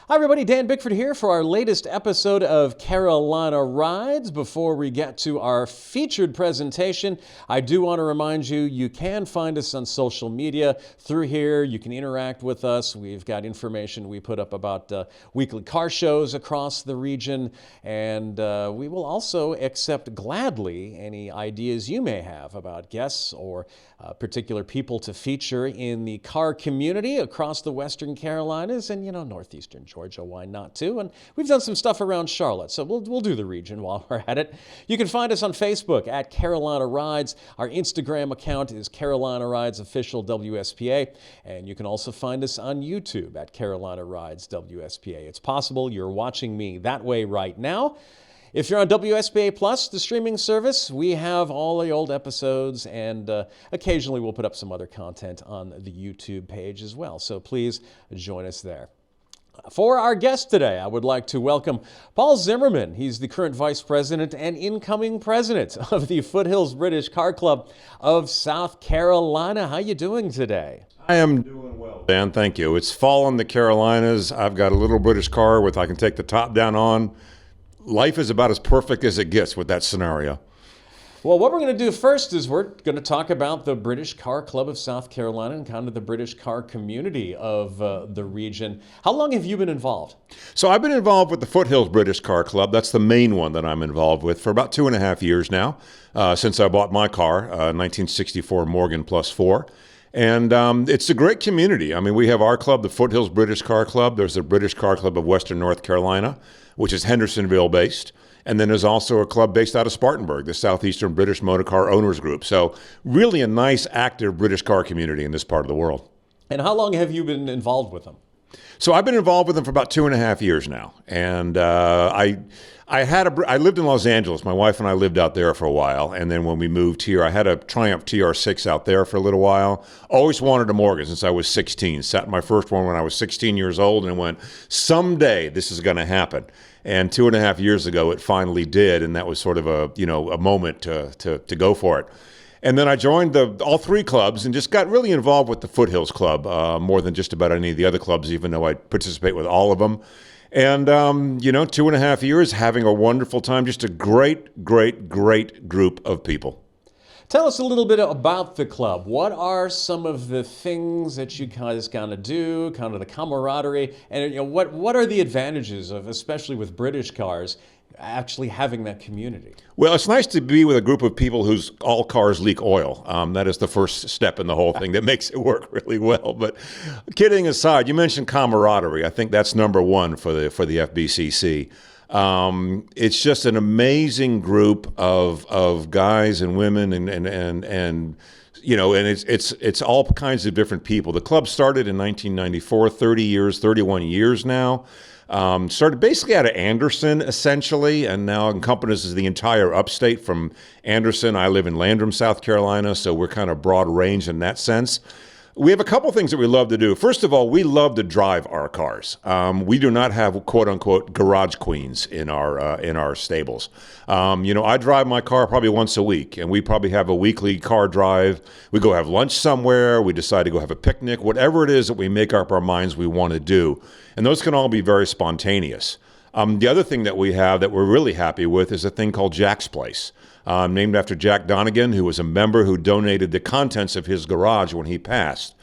Hi everybody, Dan Bickford here for our latest episode of Carolina Rides. Before we get to our featured presentation, I do want to remind you, you can find us on social media. Through here, you can interact with us. We've got information we put up about weekly car shows across the region, and we will also accept gladly any ideas you may have about guests or particular people to feature in the car community across the Western Carolinas and, northeastern Georgia, why not too? And we've done some stuff around Charlotte, so we'll do the region while we're at it. You can find us on Facebook at Carolina Rides. Our Instagram account is Carolina Rides Official WSPA, and you can also find us on YouTube at Carolina Rides WSPA. It's possible you're watching me that way right now. If you're on WSPA Plus, the streaming service, we have all the old episodes, and occasionally we'll put up some other content on the YouTube page as well. So please join us there. For our guest today, I would like to welcome Paul Zimmerman. He's the current Vice President and incoming President of the Foothills British Car Club of South Carolina. How you doing today? I am doing well, Dan. Thank you. It's fall in the Carolinas. I've got a little British car with I can take the top down on. Life is about as perfect as it gets with that scenario. Well, what we're going to do first is we're going to talk about the British Car Club of South Carolina and kind of the British car community of the region. How long have you been involved? So I've been involved with the Foothills British Car Club. That's the main one that I'm involved with for about 2.5 years now, since I bought my car, 1964 Morgan Plus 4. And it's a great community. I mean, we have our club, the Foothills British Car Club. There's the British Car Club of Western North Carolina, which is Hendersonville based. And then there's also a club based out of Spartanburg, the Southeastern British Motor Car Owners Group. So really a nice, active British car community in this part of the world. And how long have you been involved with them? So I've been involved with them for about 2.5 years now. And I lived in Los Angeles. My wife and I lived out there for a while. And then when we moved here, I had a Triumph TR6 out there for a little while. Always wanted a Morgan since I was 16. Sat in my first one when I was 16 years old and went, someday this is going to happen. And 2.5 years ago, it finally did. And that was sort of a moment to go for it. And then I joined all three clubs and just got really involved with the Foothills Club more than just about any of the other clubs, even though I participate with all of them. And, 2.5 years, having a wonderful time, just a great, great, great group of people. Tell us a little bit about the club. What are some of the things that you guys kind of do, kind of the camaraderie, and what are the advantages of, especially with British cars, actually having that community? Well, it's nice to be with a group of people whose all cars leak oil. That is the first step in the whole thing that makes it work really well. But kidding aside, you mentioned camaraderie. I think that's number one for the FBCC. It's just an amazing group of guys and women and it's all kinds of different people. The club started in 1994, 31 years now. Started basically out of Anderson, essentially, and now encompasses the entire upstate from Anderson. I live in Landrum, South Carolina, so we're kind of broad range in that sense. We have a couple things that we love to do. First of all, we love to drive our cars. We do not have quote-unquote garage queens in our stables. I drive my car probably once a week, and we probably have a weekly car drive. We go have lunch somewhere. We decide to go have a picnic, whatever it is that we make up our minds we want to do. And those can all be very spontaneous. The other thing that we have that we're really happy with is a thing called Jack's Place. Named after Jack Donegan, who was a member who donated the contents of his garage when he passed.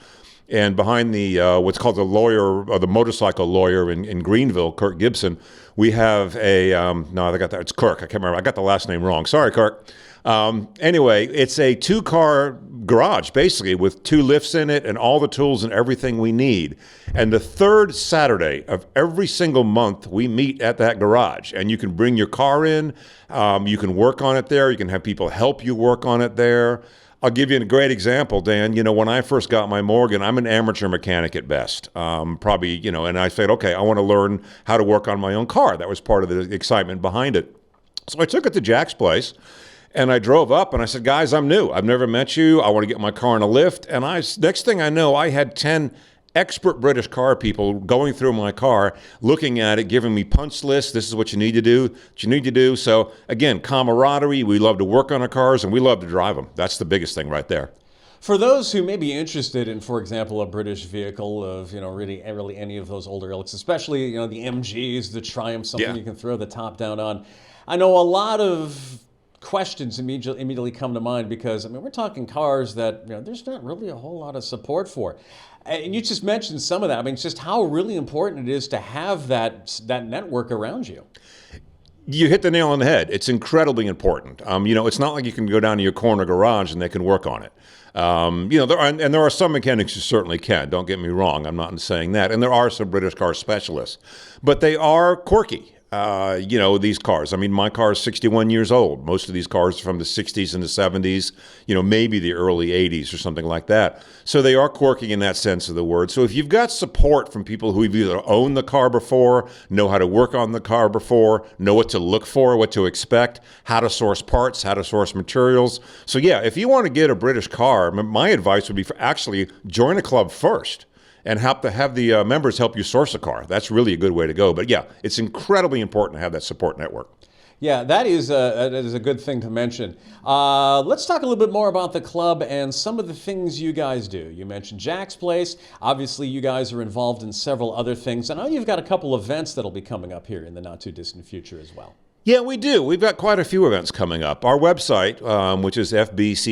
And behind the what's called the lawyer, or the motorcycle lawyer in Greenville, Kirk Gibson, we have it's Kirk. I can't remember. I got the last name wrong. Sorry, Kirk. Anyway, it's a 2-car garage, basically, with 2 lifts in it and all the tools and everything we need. And the third Saturday of every single month, we meet at that garage. And you can bring your car in. You can work on it there. You can have people help you work on it there. I'll give you a great example, Dan. When I first got my Morgan, I'm an amateur mechanic at best. And I said, okay, I want to learn how to work on my own car. That was part of the excitement behind it. So I took it to Jack's Place. And I drove up and I said, guys, I'm new. I've never met you. I want to get my car in a lift. And next thing I know, I had 10 expert British car people going through my car, looking at it, giving me punch lists. This is what you need to do, what you need to do. So again, camaraderie. We love to work on our cars and we love to drive them. That's the biggest thing right there. For those who may be interested in, for example, a British vehicle of, really any of those older ilks, especially, the MGs, the Triumph, something you can throw the top down on. I know a lot of questions immediately come to mind because, we're talking cars that, there's not really a whole lot of support for. And you just mentioned some of that. Just how really important it is to have that network around you. You hit the nail on the head. It's incredibly important. It's not like you can go down to your corner garage and they can work on it. There are some mechanics who certainly can. Don't get me wrong. I'm not saying that. And there are some British car specialists, but they are quirky. These cars. My car is 61 years old. Most of these cars are from the 60s and the 70s, maybe the early 80s or something like that. So they are quirky in that sense of the word. So if you've got support from people who have either owned the car before, know how to work on the car before, know what to look for, what to expect, how to source parts, how to source materials. So yeah, if you want to get a British car, my advice would be for actually join a club first and have the members help you source a car. That's really a good way to go. But yeah, it's incredibly important to have that support network. Yeah, that is a good thing to mention. Let's talk a little bit more about the club and some of the things you guys do. You mentioned Jack's Place. Obviously, you guys are involved in several other things. I know you've got a couple events that'll be coming up here in the not-too-distant future as well. Yeah, we do. We've got quite a few events coming up. Our website, which is fbccsc.org,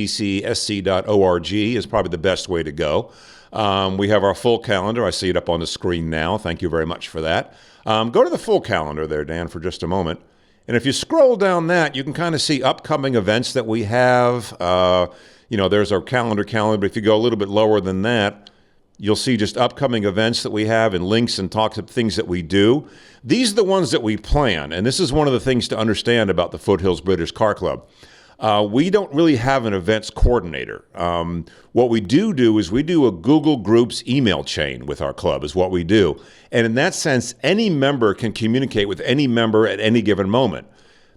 is probably the best way to go. We have our full calendar. I see it up on the screen now. Thank you very much for that. Go to the full calendar there, Dan, for just a moment. And if you scroll down that, you can kind of see upcoming events that we have. There's our calendar, but if you go a little bit lower than that, you'll see just upcoming events that we have and links and talks of things that we do. These are the ones that we plan, and this is one of the things to understand about the Foothills British Car Club. We don't really have an events coordinator. What we do is we do a Google Groups email chain with our club is what we do. And in that sense, any member can communicate with any member at any given moment.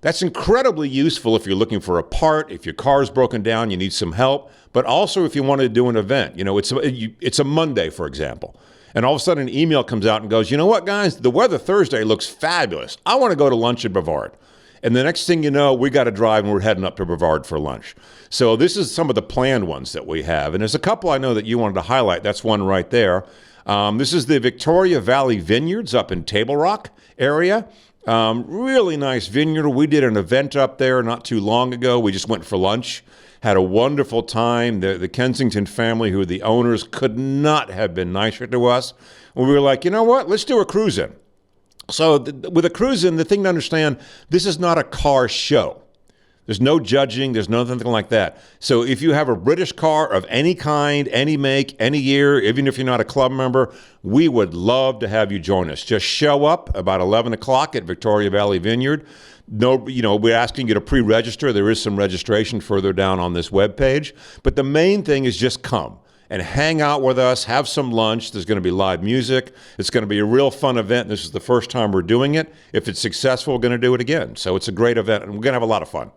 That's incredibly useful if you're looking for a part, if your car's broken down, you need some help, but also if you want to do an event. It's a Monday, for example. And all of a sudden an email comes out and goes, you know what, guys, the weather Thursday looks fabulous. I want to go to lunch at Brevard. And the next thing you know, we got to drive and we're heading up to Brevard for lunch. So this is some of the planned ones that we have. And there's a couple I know that you wanted to highlight. That's one right there. This is the Victoria Valley Vineyards up in Table Rock area. Really nice vineyard. We did an event up there not too long ago. We just went for lunch. Had a wonderful time. The Kensington family, who are the owners, could not have been nicer to us. And we were like, you know what? Let's do a cruise in. So with a cruise-in, the thing to understand, this is not a car show. There's no judging. There's nothing like that. So if you have a British car of any kind, any make, any year, even if you're not a club member, we would love to have you join us. Just show up about 11 o'clock at Victoria Valley Vineyard. No, we're asking you to pre-register. There is some registration further down on this webpage. But the main thing is just come and hang out with us, have some lunch. There's going to be live music. It's going to be a real fun event. This is the first time we're doing it. If it's successful, we're going to do it again. So it's a great event, and we're going to have a lot of fun.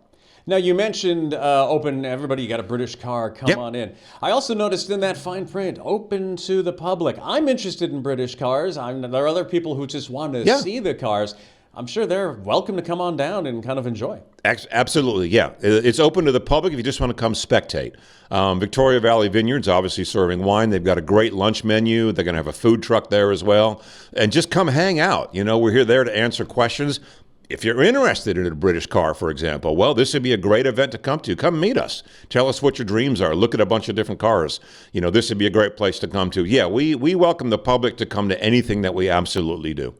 Now, you mentioned open, everybody, you got a British car, come on in. I also noticed in that fine print, open to the public. I'm interested in British cars. There are other people who just want to see the cars. I'm sure they're welcome to come on down and kind of enjoy. Absolutely, yeah. It's open to the public if you just want to come spectate. Victoria Valley Vineyards, obviously serving wine. They've got a great lunch menu. They're going to have a food truck there as well. And just come hang out. We're there to answer questions. If you're interested in a British car, for example, well, this would be a great event to come to. Come meet us. Tell us what your dreams are. Look at a bunch of different cars. This would be a great place to come to. Yeah, we welcome the public to come to anything that we absolutely do.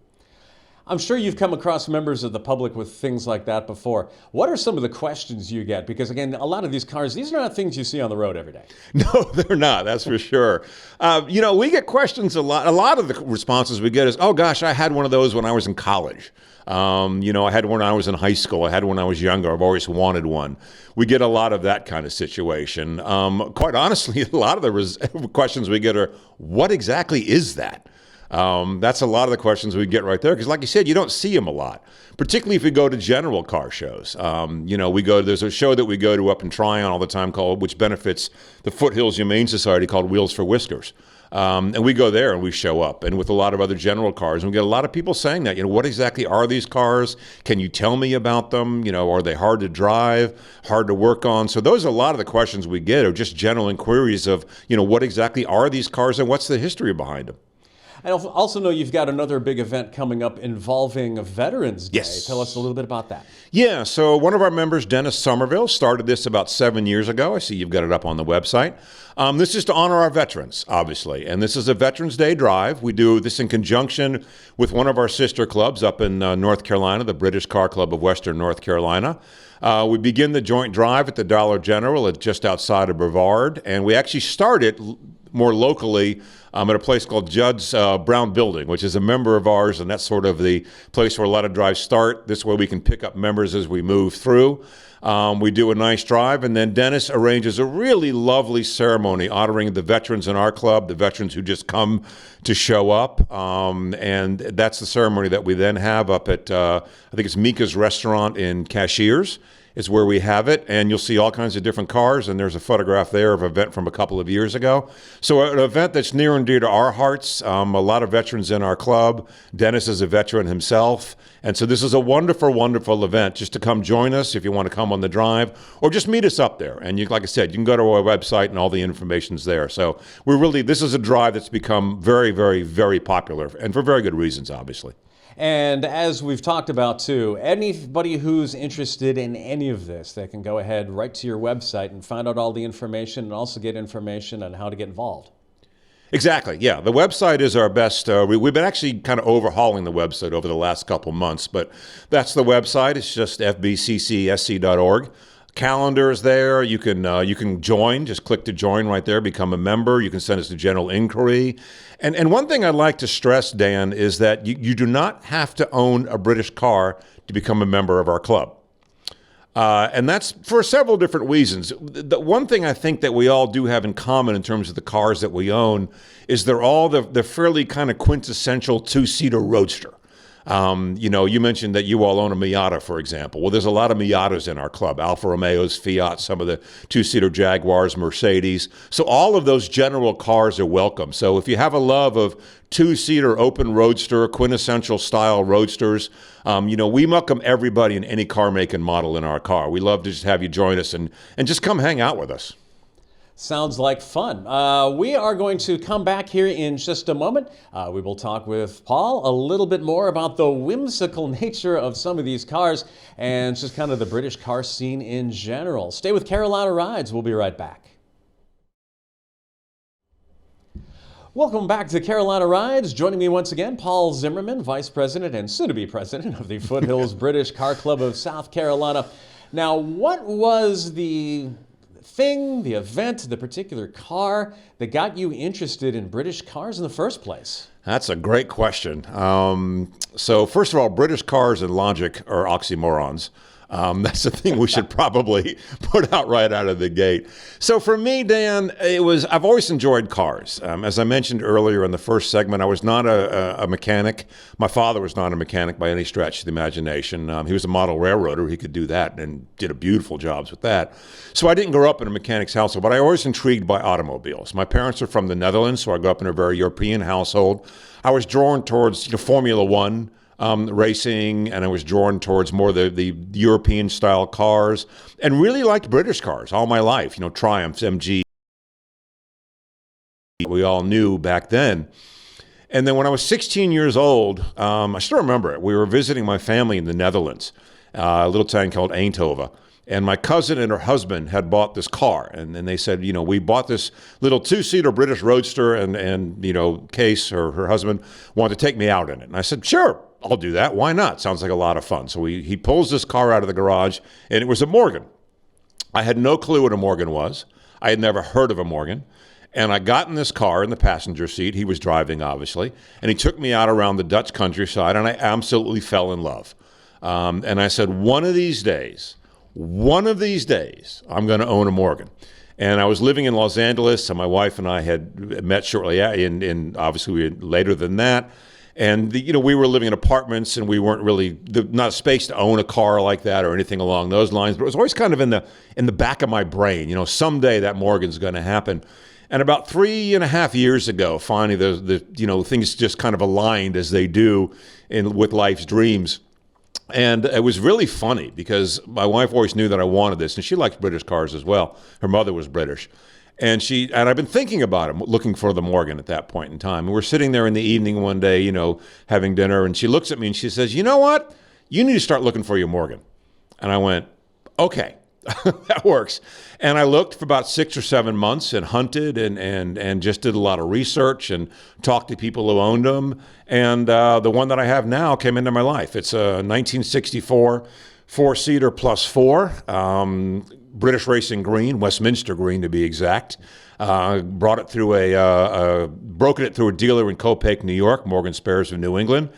I'm sure you've come across members of the public with things like that before. What are some of the questions you get? Because again, a lot of these cars, these are not things you see on the road every day. No, they're not. That's for sure. We get questions a lot. A lot of the responses we get is, oh gosh, I had one of those when I was in college. I had one when I was in high school. I had one when I was younger. I've always wanted one. We get a lot of that kind of situation. Quite honestly, a lot of the questions we get are, what exactly is that? That's a lot of the questions we get right there, because like you said, you don't see them a lot, particularly if you go to general car shows. There's a show that we go to up in Tryon all the time which benefits the Foothills Humane Society, called Wheels for Whiskers. And we go there and we show up, and with a lot of other general cars. And we get a lot of people saying that, what exactly are these cars? Can you tell me about them? Are they hard to drive, hard to work on? So those are a lot of the questions we get, are just general inquiries of, what exactly are these cars and what's the history behind them? I also know you've got another big event coming up involving Veterans Day. Yes. Tell us a little bit about that. Yeah, so one of our members, Dennis Somerville, started this about 7 years ago. I see you've got it up on the website. This is to honor our veterans, obviously, and this is a Veterans Day drive. We do this in conjunction with one of our sister clubs up in North Carolina, the British Car Club of Western North Carolina. We begin the joint drive at the Dollar General just outside of Brevard, and we actually start it more locally at a place called Judd's Brown Building, which is a member of ours, and that's sort of the place where a lot of drives start. This way we can pick up members as we move through. We do a nice drive, and then Dennis arranges a really lovely ceremony honoring the veterans in our club, the veterans who just come to show up. And that's the ceremony that we then have up at, I think it's Mika's Restaurant in Cashiers is where we have it, and you'll see all kinds of different cars, and there's a photograph there of an event from a couple of years ago. So an event that's near and dear to our hearts, a lot of veterans in our club. Dennis is a veteran himself, and so this is a wonderful, wonderful event just to come join us if you want to come on the drive, or just meet us up there. And like I said, you can go to our website and all the information's there. So this is a drive that's become very, very, very popular, and for very good reasons, obviously. And as we've talked about too, anybody who's interested in any of this, they can go ahead right to your website and find out all the information, and also get information on how to get involved. Exactly, yeah. The website is our best. We've been actually kind of overhauling the website over the last couple months, but that's the website. It's just fbccsc.org. Calendar is there. You can join. Just click to join right there. Become a member. You can send us a general inquiry. And one thing I'd like to stress, Dan, is that you do not have to own a British car to become a member of our club. And that's for several different reasons. The one thing I think that we all do have in common in terms of the cars that we own is they're all the fairly kind of quintessential two-seater roadster. You mentioned that you all own a Miata, for example. Well, there's a lot of Miatas in our club, Alfa Romeos, Fiat, some of the two-seater Jaguars, Mercedes. So all of those general cars are welcome. So if you have a love of two-seater open roadster, quintessential style roadsters, we welcome everybody in any car make and model in our car. We love to just have you join us and just come hang out with us. Sounds like fun. We are going to come back here in just a moment. We will talk with Paul a little bit more about the whimsical nature of some of these cars and just kind of the British car scene in general. Stay with Carolina Rides. We'll be right back. Welcome back to Carolina Rides. Joining me once again, Paul Zimmerman, Vice President and soon-to-be President of the Foothills British Car Club of South Carolina. Now, what was the event, the particular car that got you interested in British cars in the first place? That's a great question. So first of all, British cars and logic are oxymorons. That's the thing we should probably put out right out of the gate. So for me, Dan, I've always enjoyed cars. As I mentioned earlier in the first segment, I was not a mechanic. My father was not a mechanic by any stretch of the imagination. He was a model railroader. He could do that and did a beautiful jobs with that. So I didn't grow up in a mechanic's household, but I was intrigued by automobiles. My parents are from the Netherlands, so I grew up in a very European household. I was drawn towards Formula One. Racing, and I was drawn towards more the European style cars, and really liked British cars all my life. Triumphs, MG, we all knew back then. And then when I was 16 years old, I still remember it. We were visiting my family in the Netherlands, a little town called Eindhoven. And my cousin and her husband had bought this car. And then they said, we bought this little two-seater British roadster, and Case, or her husband, wanted to take me out in it. And I said, sure, I'll do that. Why not? Sounds like a lot of fun. So he pulls this car out of the garage, and it was a Morgan. I had no clue what a Morgan was. I had never heard of a Morgan. And I got in this car in the passenger seat. He was driving, obviously. And he took me out around the Dutch countryside, and I absolutely fell in love. And I said, one of these days, I'm going to own a Morgan. And I was living in Los Angeles, and my wife and I had met shortly obviously later than that. And we were living in apartments, and we weren't really not a space to own a car like that or anything along those lines. But it was always kind of in the back of my brain. Someday that Morgan's going to happen. And about 3.5 years ago, finally, things just kind of aligned as they do with life's dreams. And it was really funny because my wife always knew that I wanted this, and she likes British cars as well. Her mother was British. And I've been thinking about him, looking for the Morgan at that point in time. And we're sitting there in the evening one day, having dinner, and she looks at me and she says, "You know what? You need to start looking for your Morgan." And I went, "Okay." That works. And I looked for about 6 or 7 months and hunted and just did a lot of research and talked to people who owned them. And the one that I have now came into my life. It's a 1964 four-seater plus four, British Racing Green, Westminster Green to be exact. Broken it through a dealer in Copake, New York, Morgan Spares of New England.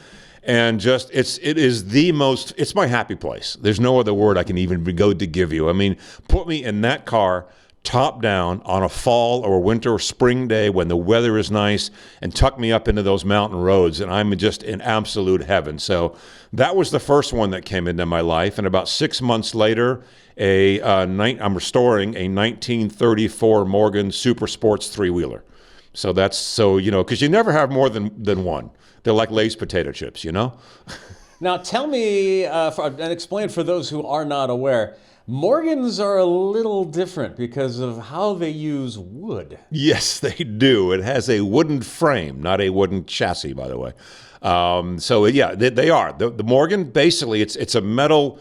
And it's my happy place. There's no other word I can even go to give you. I mean, put me in that car, top down, on a fall or winter or spring day when the weather is nice, and tuck me up into those mountain roads, and I'm just in absolute heaven. So that was the first one that came into my life. And about 6 months later, I'm restoring a 1934 Morgan Super Sports three-wheeler. So because you never have more than one. They're like Lay's potato chips, Now, tell me, and explain for those who are not aware, Morgans are a little different because of how they use wood. Yes, they do. It has a wooden frame, not a wooden chassis, by the way. They are. The Morgan, basically, it's a metal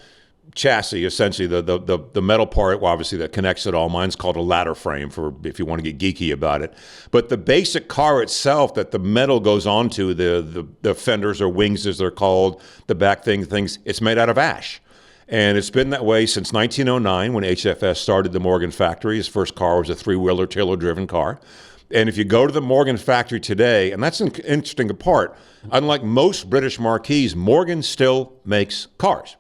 chassis, essentially the metal part, obviously, that connects it all. Mine's called a ladder frame, for if you want to get geeky about it. But the basic car itself that the metal goes onto, the fenders or wings as they're called, the back things, it's made out of ash. And it's been that way since 1909 when HFS started the Morgan factory. His first car was a three-wheeler, tailor-driven car. And if you go to the Morgan factory today, and that's an interesting part, unlike most British marques, Morgan still makes cars.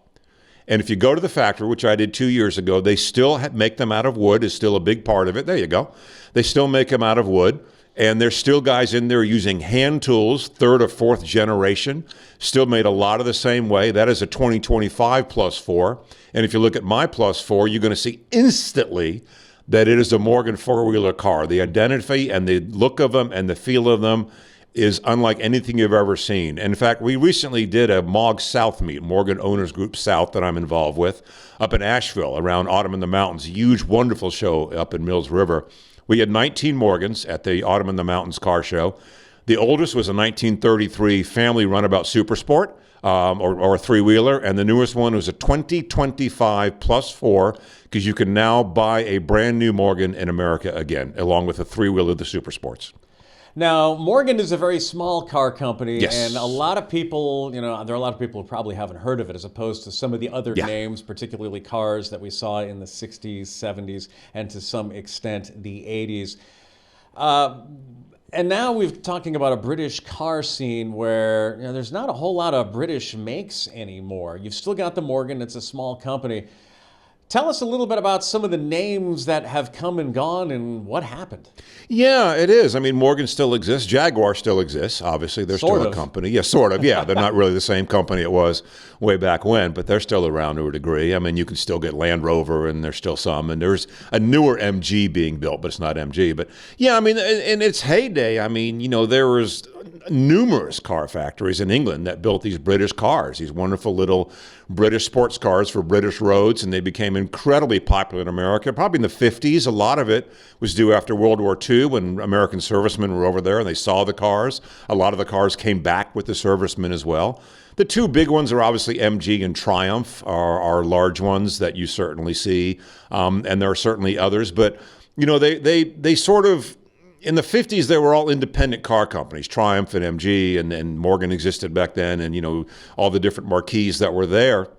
And if you go to the factory, which I did 2 years ago, they still make them out of wood, is still a big part of it. There you go. They still make them out of wood. And there's still guys in there using hand tools, third or fourth generation, still made a lot of the same way. That is a 2025 plus four. And if you look at my plus four, you're going to see instantly that it is a Morgan four-wheeler car. The identity and the look of them and the feel of them is unlike anything you've ever seen. And in fact, we recently did a MOG South meet, Morgan Owners Group South, that I'm involved with, up in Asheville around Autumn in the Mountains. Huge, wonderful show up in Mills River. We had 19 Morgans at the Autumn in the Mountains car show. The oldest was a 1933 family runabout Super Sport, or a three-wheeler, and the newest one was a 2025 plus four, because you can now buy a brand new Morgan in America again, along with a three-wheeler, the Super Sports. Now, Morgan is a very small car company, Yes. and a lot of people, there are a lot of people who probably haven't heard of it, as opposed to some of the other names, particularly cars that we saw in the 60s, 70s, and to some extent the 80s. And now we're talking about a British car scene where there's not a whole lot of British makes anymore. You've still got the Morgan, it's a small company. Tell us a little bit about some of the names that have come and gone and what happened. Yeah, it is. I mean, Morgan still exists. Jaguar still exists. Obviously, they're still a company. Yeah, sort of. Yeah, they're not really the same company it was way back when, but they're still around to a degree. I mean, you can still get Land Rover, and there's still some. And there's a newer MG being built, but it's not MG. But yeah, I mean, in its heyday, I mean, there was numerous car factories in England that built these British cars, these wonderful little British sports cars for British roads, and they became incredibly popular in America. Probably in the 50s, a lot of it was due after World War II when American servicemen were over there and they saw the cars. A lot of the cars came back with the servicemen as well. The two big ones are obviously MG and Triumph are large ones that you certainly see, and there are certainly others. But, they sort of, in the 50s, they were all independent car companies, Triumph and MG, and Morgan existed back then, and, all the different marques that were there,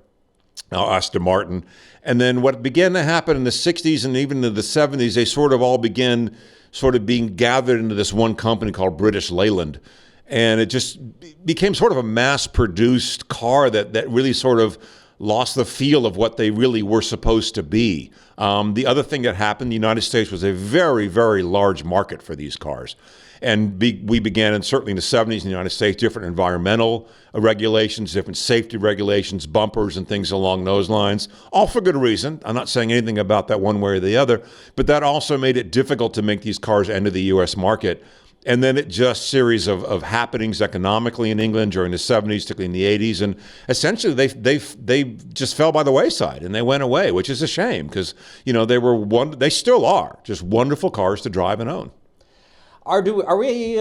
Aston Martin. And then what began to happen in the 60s and even in the 70s, they sort of all began sort of being gathered into this one company called British Leyland. And it just became sort of a mass-produced car that really sort of lost the feel of what they really were supposed to be. The other thing that happened, the United States was a very, very large market for these cars. And we began, and certainly in the 70s in the United States, different environmental regulations, different safety regulations, bumpers and things along those lines, all for good reason. I'm not saying anything about that one way or the other, but that also made it difficult to make these cars enter the U.S. market. And then it just series of happenings economically in England during the 70s, particularly in the 80s, and essentially they just fell by the wayside and they went away, which is a shame because they still are just wonderful cars to drive and own. Are we?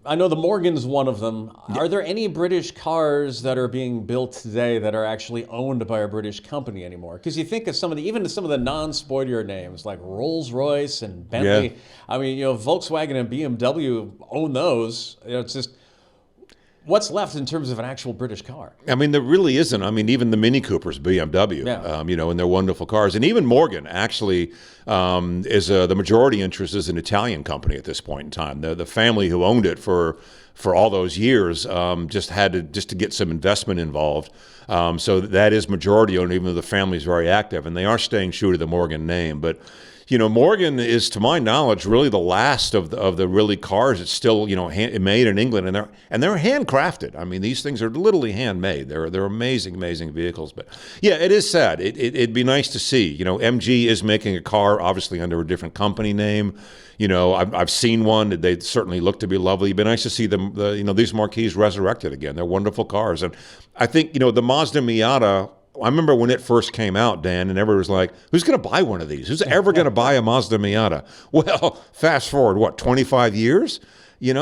I know the Morgan's one of them. Are there any British cars that are being built today that are actually owned by a British company anymore? Because you think of some of the non-spoiler names like Rolls-Royce and Bentley. Yeah. I mean, Volkswagen and BMW own those. It's just what's left in terms of an actual British car. I mean, there really isn't. I mean, even the Mini Cooper's BMW, and they're wonderful cars. And even Morgan actually is the majority interest is an Italian company at this point in time. The family who owned it for all those years just to get some investment involved. So that is majority owned, even though the family is very active, and they are staying true to the Morgan name. But Morgan is, to my knowledge, really the last of the really cars that's still made in England, and they're handcrafted. I mean, these things are literally handmade. They're amazing vehicles. But yeah, it is sad. It'd be nice to see. MG is making a car, obviously under a different company name. I've seen one. They certainly look to be lovely. It'd be nice to see them. These Marquis resurrected again. They're wonderful cars, and I think the Mazda Miata. I remember when it first came out, Dan, and everyone was like, who's going to buy one of these? Who's ever going to buy a Mazda Miata? Well, fast forward, 25 years?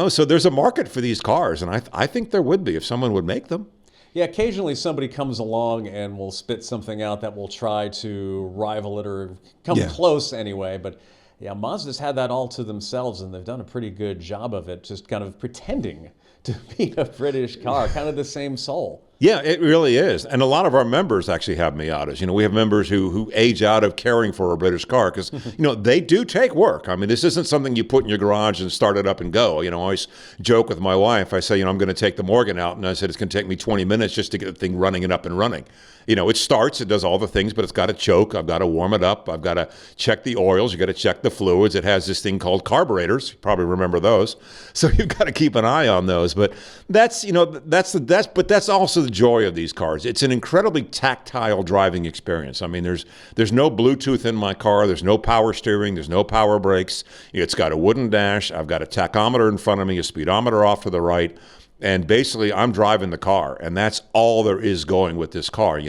So there's a market for these cars, and I think there would be if someone would make them. Yeah, occasionally somebody comes along and will spit something out that will try to rival it or come close anyway. But yeah, Mazda's had that all to themselves, and they've done a pretty good job of it, just kind of pretending to be a British car, kind of the same soul. Yeah, it really is. And a lot of our members actually have Miatas. We have members who age out of caring for a British car because, they do take work. I mean, this isn't something you put in your garage and start it up and go. I always joke with my wife. I say, I'm going to take the Morgan out, and I said, it's going to take me 20 minutes just to get the thing running and up and running. It starts, it does all the things, but it's got to choke. I've got to warm it up. I've got to check the oils. You got to check the fluids. It has this thing called carburetors. You probably remember those. So you've got to keep an eye on those. But that's also the joy of these cars. It's an incredibly tactile driving experience. I mean, there's no Bluetooth in my car. There's no power steering. There's no power brakes. It's got a wooden dash. I've got a tachometer in front of me, a speedometer off to the right. And basically, I'm driving the car, and that's all there is going with this car.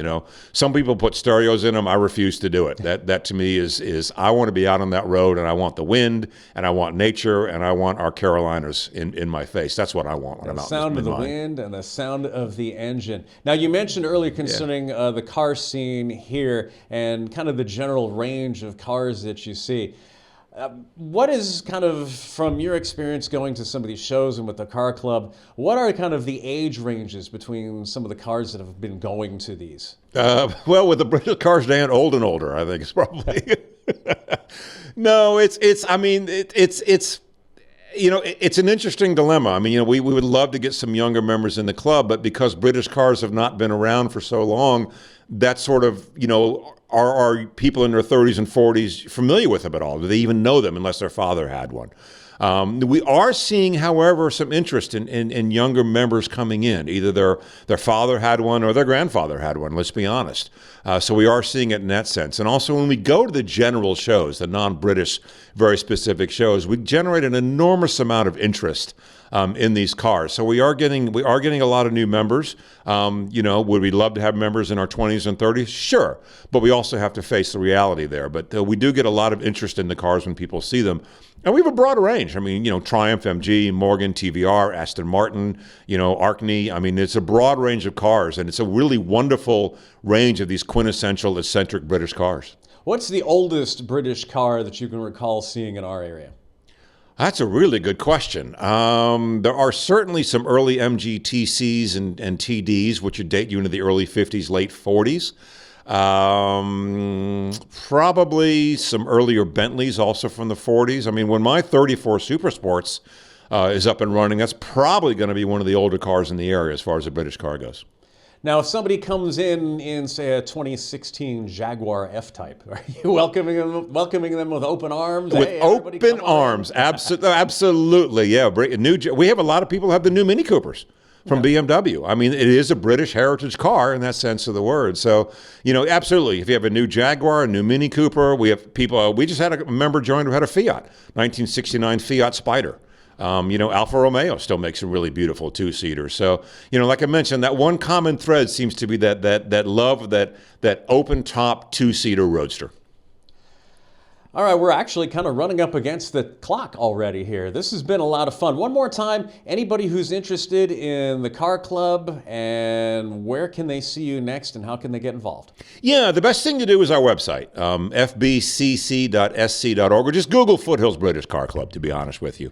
Some people put stereos in them. I refuse to do it. That to me is I want to be out on that road, and I want the wind, and I want nature, and I want our Carolinas in my face. That's what I want when I'm out. The sound of the wind and the sound of the engine. Now, you mentioned earlier concerning the car scene here and kind of the general range of cars that you see. What is kind of, from your experience going to some of these shows and with the car club, what are kind of the age ranges between some of the cars that have been going to these? Well, with the British cars, Dan, old and older, I think it's probably. No, it's an interesting dilemma. I mean, we would love to get some younger members in the club, but because British cars have not been around for so long, that sort of, are people in their 30s and 40s familiar with them at all? Do they even know them unless their father had one? We are seeing, however, some interest in younger members coming in. Either their father had one or their grandfather had one, let's be honest. So we are seeing it in that sense. And also when we go to the general shows, the non-British, very specific shows, we generate an enormous amount of interest in these cars. So we are getting a lot of new members. Would we love to have members in our 20s and 30s? Sure. But we also have to face the reality there. But we do get a lot of interest in the cars when people see them. And we have a broad range. I mean, Triumph, MG, Morgan, TVR, Aston Martin, Arkney. I mean, it's a broad range of cars, and it's a really wonderful range of these quintessential, eccentric British cars. What's the oldest British car that you can recall seeing in our area? That's a really good question. There are certainly some early MG TCs and TDs, which would date you into the early 50s, late 40s. Probably some earlier Bentleys also from the 40s. I mean, when my 34 Super Sports is up and running, that's probably going to be one of the older cars in the area as far as a British car goes. Now, if somebody comes in say, a 2016 Jaguar F-Type, are you welcoming them with open arms? With Hey, everybody open come on in. arms, absolutely, yeah. We have a lot of people who have the new Mini Coopers from BMW. I mean, it is a British heritage car in that sense of the word. So, absolutely. If you have a new Jaguar, a new Mini Cooper, we have people. We just had a member join who had a Fiat, 1969 Fiat Spider. Alfa Romeo still makes some really beautiful two-seaters. So, like I mentioned, that one common thread seems to be that love of that open-top two-seater roadster. All right, we're actually kind of running up against the clock already here. This has been a lot of fun. One more time, anybody who's interested in the car club, and where can they see you next and how can they get involved? Yeah, the best thing to do is our website, fbcc.sc.org, or just Google Foothills British Car Club, to be honest with you.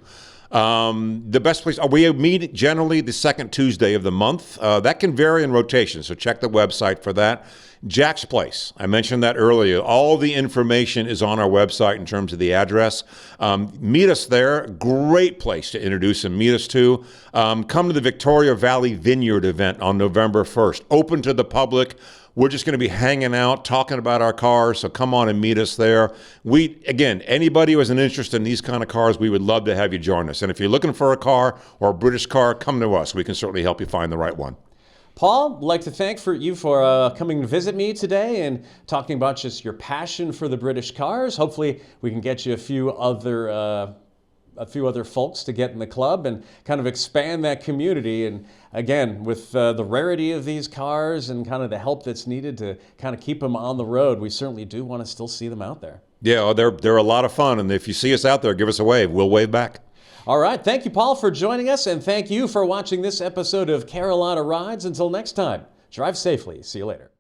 The best place, we meet generally the second Tuesday of the month. That can vary in rotation, so check the website for that. Jack's Place, I mentioned that earlier. All the information is on our website in terms of the address. Meet us there. Great place to introduce and meet us to. Come to the Victoria Valley Vineyard event on November 1st. Open to the public. We're just going to be hanging out, talking about our cars, so come on and meet us there. Again, anybody who has an interest in these kind of cars, we would love to have you join us. And if you're looking for a car or a British car, come to us. We can certainly help you find the right one. Paul, I'd like to thank you for coming to visit me today and talking about just your passion for the British cars. Hopefully, we can get you a few other folks to get in the club and kind of expand that community. And again, with the rarity of these cars and kind of the help that's needed to kind of keep them on the road, we certainly do want to still see them out there. Yeah, they're a lot of fun. And if you see us out there, give us a wave. We'll wave back. All right. Thank you, Paul, for joining us. And thank you for watching this episode of Carolina Rides. Until next time, drive safely. See you later.